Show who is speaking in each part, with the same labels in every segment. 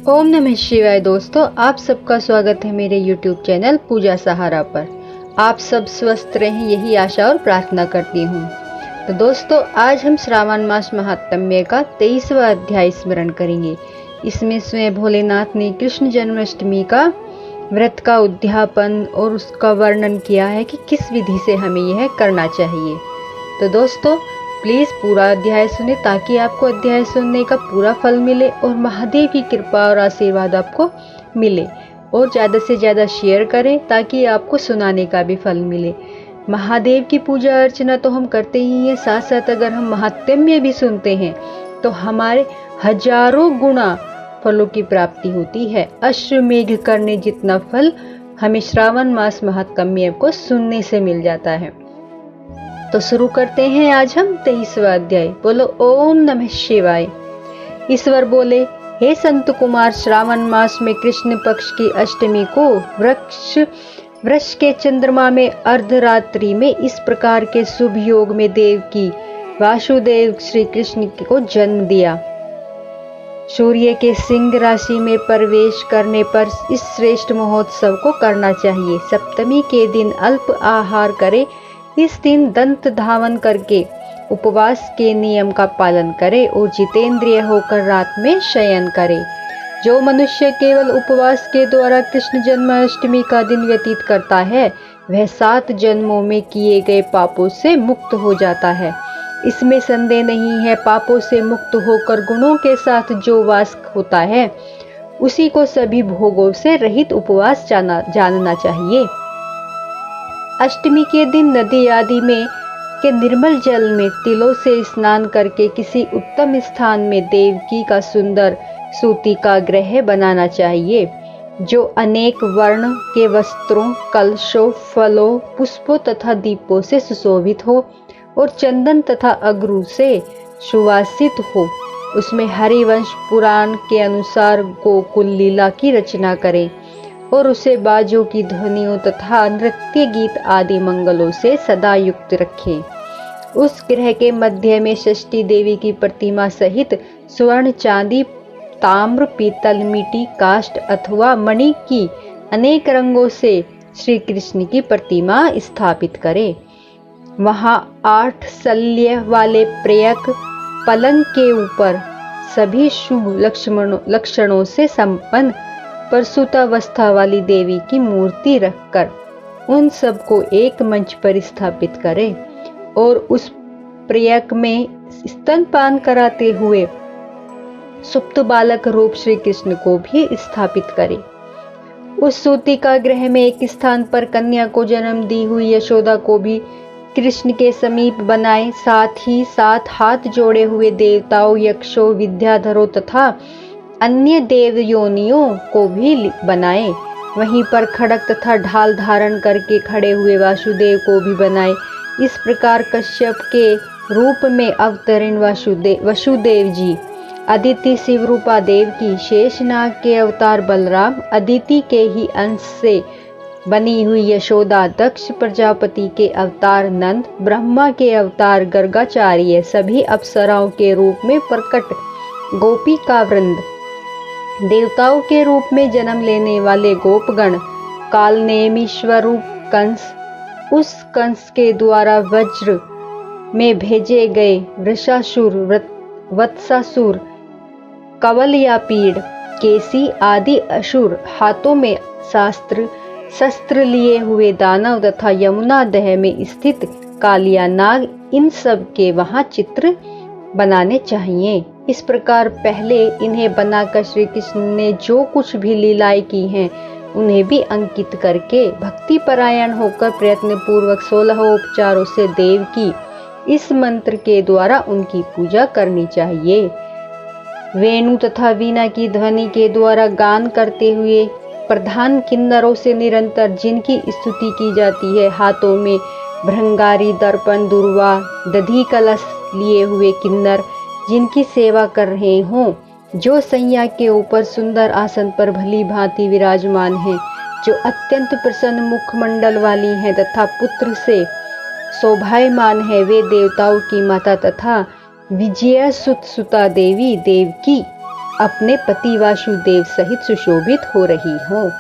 Speaker 1: ओम नमः शिवाय। दोस्तों, आप सबका स्वागत है मेरे YouTube चैनल पूजा सहारा पर। आप सब स्वस्थ रहें, यही आशा और प्रार्थना करती हूँ। तो दोस्तों, आज हम श्रावण मास महात्म्य का 23वां अध्याय स्मरण करेंगे। इसमें स्वयं भोलेनाथ ने कृष्ण जन्माष्टमी का व्रत का उद्यापन और उसका वर्णन किया है कि किस विधि से हमें यह करना चाहिए। तो दोस्तों, प्लीज़ पूरा अध्याय सुने ताकि आपको अध्याय सुनने का पूरा फल मिले और महादेव की कृपा और आशीर्वाद आपको मिले। और ज़्यादा से ज़्यादा शेयर करें ताकि आपको सुनाने का भी फल मिले। महादेव की पूजा अर्चना तो हम करते ही हैं, साथ साथ अगर हम महात्म्य भी सुनते हैं तो हमारे हजारों गुना फलों की प्राप्ति होती है। अश्वमेघ करने जितना फल हमें श्रावण मास महात्म्य को सुनने से मिल जाता है। तो शुरू करते हैं आज हम 23वां अध्याय। बोलो ओम नमः शिवाय। ईश्वर बोले, हे संत कुमार, श्रावण मास में कृष्ण पक्ष की अष्टमी को वृष के चंद्रमा में अर्धरात्रि में इस प्रकार के शुभ योग में देव की वासुदेव श्री कृष्ण को जन्म दिया। सूर्य के सिंह राशि में प्रवेश करने पर इस श्रेष्ठ महोत्सव को करना चाहिए। सप्तमी के दिन अल्प आहार करें। इस दिन दंत धावन करके उपवास के नियम का पालन करे और जितेंद्रिय होकर रात में शयन करे। जो मनुष्य केवल उपवास के द्वारा कृष्ण जन्माष्टमी का दिन व्यतीत करता है, वह 7 जन्मों में किए गए पापों से मुक्त हो जाता है। इसमें संदेह नहीं है। पापों से मुक्त होकर गुणों के साथ जो वास होता है, उसी को सभी भोगों से रहित उपवास जानना चाहिए। अष्टमी के दिन नदी आदि में के निर्मल जल में तिलों से स्नान करके किसी उत्तम स्थान में देवकी का सुंदर सूती का ग्रह बनाना चाहिए, जो अनेक वर्ण के वस्त्रों, कलशों, फलों, पुष्पों तथा दीपों से सुशोभित हो और चंदन तथा अगरू से सुवासित हो। उसमें हरिवंश पुराण के अनुसार गोकुल लीला की रचना करें और उसे बाजों की ध्वनियों तथा नृत्य गीत आदि मंगलों से सदा युक्त रखें। उस ग्रह के मध्य में षष्ठी देवी की प्रतिमा सहित स्वर्ण, चांदी, ताम्र, पीतल, मिट्टी, काष्ठ अथवा मणि की अनेक रंगों से श्री कृष्ण की प्रतिमा स्थापित करें। वहां 8 शल्य वाले प्रयक पलंग के ऊपर सभी शुभ लक्षणों से संपन्न प्रसूतावस्था वाली देवी की मूर्ति रखकर उन सबको एक मंच पर स्थापित करें और उस प्रयक में स्तनपान कराते हुए सुप्त बालक रूप श्री कृष्ण को भी स्थापित करें। उस सूतिका ग्रह में एक स्थान पर कन्या को जन्म दी हुई यशोदा को भी कृष्ण के समीप बनाए। साथ ही 7 हाथ जोड़े हुए देवताओं, यक्षों, विद्याधरों तथा अन्य देव योनियों को भी बनाए। वहीं पर खड़ग तथा ढाल धारण करके खड़े हुए वासुदेव को भी बनाए। इस प्रकार कश्यप के रूप में अवतरण वसुदेव जी, अदिति शिवरूपा देवकी, शेषनाग के अवतार बलराम, अदिति के ही अंश से बनी हुई यशोदा, दक्ष प्रजापति के अवतार नंद, ब्रह्मा के अवतार गर्गाचार्य, सभी अप्सराओं के रूप में प्रकट गोपी का वृंद, देवताओं के रूप में जन्म लेने वाले गोपगण, कालनेमीश्वर कंस, उस कंस के द्वारा वज्र में भेजे गए वृषासुर, वत्सासुर, कवलयापीड़, केसी आदि असुर, हाथों में शस्त्र लिए हुए दानव तथा यमुना दह में स्थित कालिया नाग, इन सब के वहां चित्र बनाने चाहिए। इस प्रकार पहले इन्हें बनाकर श्री कृष्ण ने जो कुछ भी लीलाएं की हैं, उन्हें भी अंकित करके भक्ति परायण होकर प्रयत्न पूर्वक 16 उपचारों से देव की इस मंत्र के द्वारा उनकी पूजा करनी चाहिए। वेणु तथा वीणा की ध्वनि के द्वारा गान करते हुए प्रधान किन्नरों से निरंतर जिनकी स्तुति की जाती है, हाथों में भृंगारी, दर्पण, दुर्वा, दधी कलश लिए हुए किन्नर जिनकी सेवा कर रहे हों, जो सैया के ऊपर सुंदर आसन पर भली भांति विराजमान हैं, जो अत्यंत प्रसन्न मुखमंडल वाली हैं तथा पुत्र से शोभायमान है, वे देवताओं की माता तथा विजया सुता देवी देवकी अपने पति वासुदेव सहित सुशोभित हो रही हो।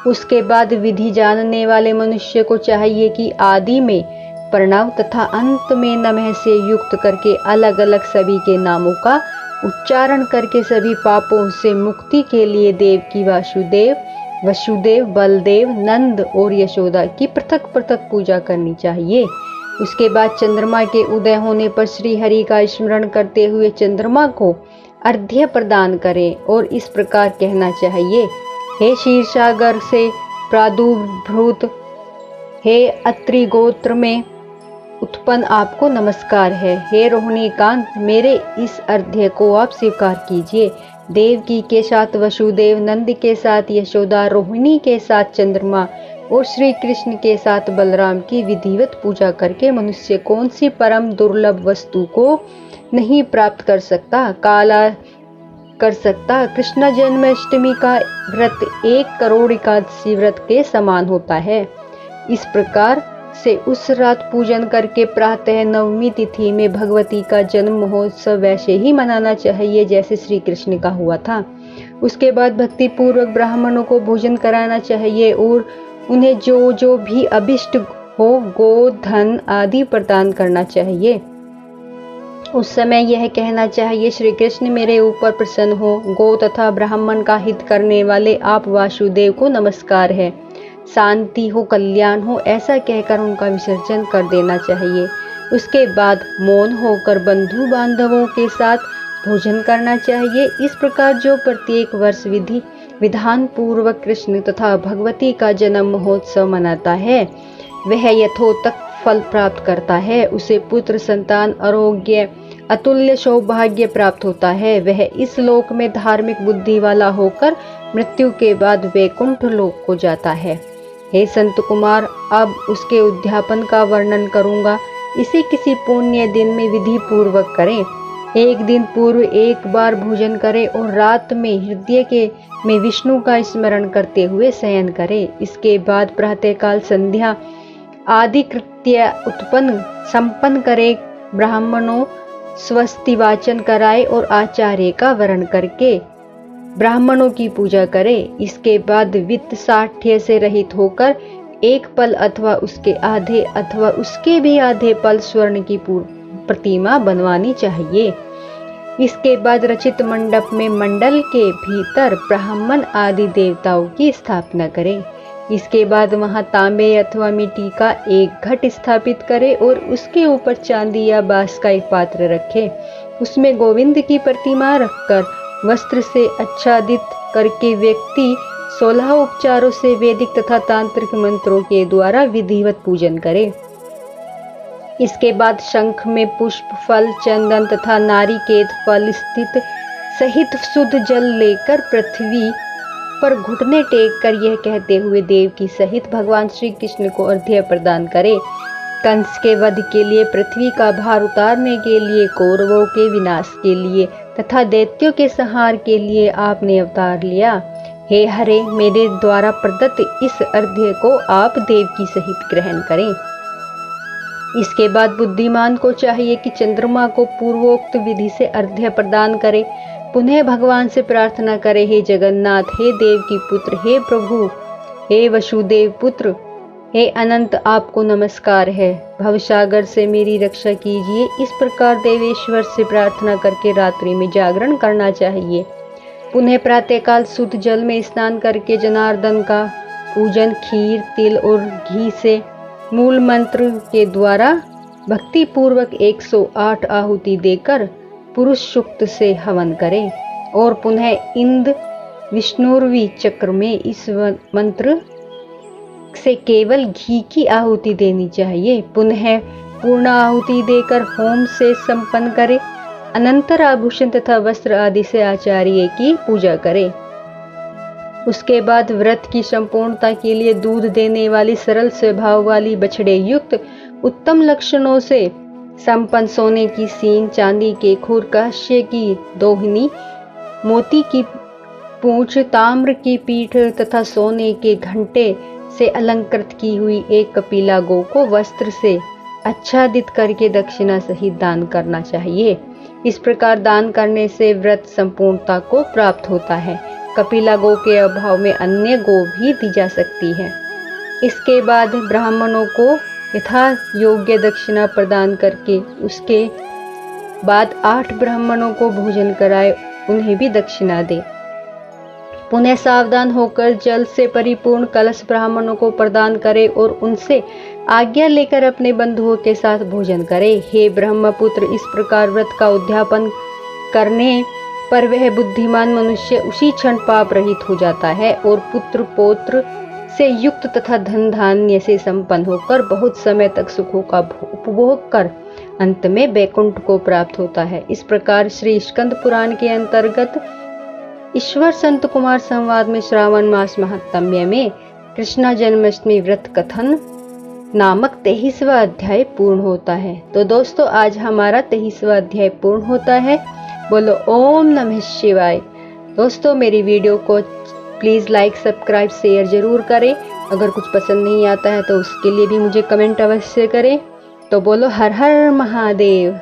Speaker 1: उसके बाद विधि जानने वाले मनुष्य को चाहिए कि आदि में प्रणव तथा अंत में नमः से युक्त करके अलग अलग सभी के नामों का उच्चारण करके सभी पापों से मुक्ति के लिए देवकी वासुदेव, वसुदेव, बलदेव, नंद और यशोदा की पृथक पृथक पूजा करनी चाहिए। उसके बाद चंद्रमा के उदय होने पर श्री हरि का स्मरण करते हुए चंद्रमा को अर्घ्य प्रदान करें और इस प्रकार कहना चाहिए, हे क्षीरसागर से प्रादुर्भूत, हे अत्रि गोत्र में उत्पन्न आपको नमस्कार है। हे रोहिणीकांत, मेरे इस अर्घ्य को आप स्वीकार कीजिए। देवकी के साथ वसुदेव, नंद के साथ यशोदा, रोहिणी के साथ चंद्रमा और श्री कृष्ण के साथ बलराम की विधिवत पूजा करके मनुष्य कौन सी परम दुर्लभ वस्तु को नहीं प्राप्त कर सकता। कृष्ण जन्माष्टमी का व्रत 1 करोड़ एकादशी व्रत के समान होता है। इस प्रकार से उस रात पूजन करके प्रातः नवमी तिथि में भगवती का जन्म महोत्सव वैसे ही मनाना चाहिए जैसे श्री कृष्ण का हुआ था। उसके बाद भक्ति पूर्वक ब्राह्मणों को भोजन कराना चाहिए और उन्हें जो जो भी अभिष्ट हो गो, धन आदि प्रदान करना चाहिए। उस समय यह कहना चाहिए, श्री कृष्ण मेरे ऊपर प्रसन्न हो, गो तथा ब्राह्मण का हित करने वाले आप वासुदेव को नमस्कार है, शांति हो, कल्याण हो, ऐसा कहकर उनका विसर्जन कर देना चाहिए। उसके बाद मौन होकर बंधु बांधवों के साथ भोजन करना चाहिए। इस प्रकार जो प्रत्येक वर्ष विधि विधान पूर्वक कृष्ण तथा भगवती का जन्म महोत्सव मनाता है वह यथोचित फल प्राप्त करता है। उसे पुत्र संतान, आरोग्य, अतुल्य सौभाग्य प्राप्त होता है। वह इस लोक में धार्मिक बुद्धि वाला होकर मृत्यु के बाद वैकुंठ लोक को जाता है। हे संत कुमार, अब उसके उद्यापन का वर्णन करूंगा। इसे किसी पुण्य दिन में विधि पूर्वक करें। एक दिन पूर्व 1 बार भोजन करें और रात में हृदय में विष्णु का स्मरण करते हुए शयन करें। इसके बाद प्रातःकाल संध्या आदि कृत्य संपन्न करे, ब्राह्मणों स्वस्ति वाचन कराए और आचार्य का वरण करके ब्राह्मणों की पूजा करे। इसके बाद वित्त साठ्य से रहित होकर 1 पल अथवा उसके आधे अथवा उसके भी आधे पल स्वर्ण की प्रतिमा बनवानी चाहिए। इसके बाद रचित मंडप में मंडल के भीतर ब्राह्मण आदि देवताओं की स्थापना करें। इसके बाद वहां तांबे अथवा मिट्टी का एक घट स्थापित करे और उसके ऊपर चांदी या बांस का एक पात्र रखे। उसमें गोविंद की प्रतिमा रखकर वस्त्र से आच्छादित करके व्यक्ति 16 उपचारों से वैदिक तथा तांत्रिक मंत्रों के द्वारा विधिवत पूजन करे। इसके बाद शंख में पुष्प, फल, चंदन तथा नारिकेल फल स्थित सहित शुद्ध जल लेकर पृथ्वी पर घुटने टेक कर यह कहते हुए देवकी सहित भगवान श्री कृष्ण को अर्घ्य प्रदान करे, कंस के वध के लिए, पृथ्वी का भार उतारने के लिए, कौरवों के विनाश के लिए तथा दैत्यों के संहार के लिए आपने अवतार लिया। हे हरे, मेरे द्वारा प्रदत्त इस अर्घ्य को आप देवकी सहित ग्रहण करें। इसके बाद बुद्धिमान को चाहिए कि चंद्रमा को पूर्वोक्त विधि से अर्घ्य प्रदान करे, पुनः भगवान से प्रार्थना करे, हे जगन्नाथ, हे देव की पुत्र, हे प्रभु, हे वसुदेव पुत्र, हे अनंत, आपको नमस्कार है, भवसागर से मेरी रक्षा कीजिए। इस प्रकार देवेश्वर से प्रार्थना करके रात्रि में जागरण करना चाहिए। पुनः प्रातःकाल शुद्ध जल में स्नान करके जनार्दन का पूजन खीर, तिल और घी से मूल मंत्र के द्वारा भक्ति पूर्वक 108 आहुति देकर पुरुष सूक्त से हवन करें और पुनः इंद्र विष्णुर्वी चक्र में इस मंत्र से केवल घी की आहुति देनी चाहिए। पुनः पूर्ण आहुति देकर होम से संपन्न करें। अनंतर आभूषण तथा वस्त्र आदि से आचार्य की पूजा करें। उसके बाद व्रत की संपूर्णता के लिए दूध देने वाली सरल स्वभाव वाली बछड़े युक्त उत्तम लक्षणों से संपन्न सोने की सींग, चांदी के खुर, कांस्य की दोहिनी, मोती की पूंछ, ताम्र की पीठ तथा सोने के घंटे से अलंकृत की हुई एक कपिला गौ को वस्त्र से आच्छादित करके दक्षिणा सहित दान करना चाहिए। इस प्रकार दान करने से व्रत संपूर्णता को प्राप्त होता है। कपिला गौ के अभाव में अन्य गौ भी दी जा सकती है। इसके बाद ब्राह्मणों को यथा योग्य दक्षिणा प्रदान करके उसके बाद 8 ब्राह्मणों को भोजन कराए, उन्हें भी दक्षिणा दे। पुनः सावधान होकर जल से परिपूर्ण कलश ब्राह्मणों को प्रदान करे और उनसे आज्ञा लेकर अपने बंधुओं के साथ भोजन करे। हे ब्रह्मपुत्र, इस प्रकार व्रत का उद्यापन करने पर वह बुद्धिमान मनुष्य उसी क्षण पाप रहित हो जाता है और पुत्र पौत्र से युक्त तथा धन धान्य से संपन्न होकर बहुत समय तक सुखों का उपभोग कर अंत में वैकुंठ को प्राप्त होता है। इस प्रकार श्री स्कंद पुराण के अंतर्गत ईश्वर संत कुमार संवाद में श्रावण मास महात्म्य में कृष्णा जन्माष्टमी व्रत कथन नामक 23वां अध्याय पूर्ण होता है। तो दोस्तों, आज हमारा 23वां अध्याय पूर्ण होता है। बोलो ओम नमः शिवाय। दोस्तों, मेरी वीडियो को प्लीज लाइक, सब्सक्राइब, शेयर जरूर करें। अगर कुछ पसंद नहीं आता है तो उसके लिए भी मुझे कमेंट अवश्य करें। तो बोलो हर हर महादेव।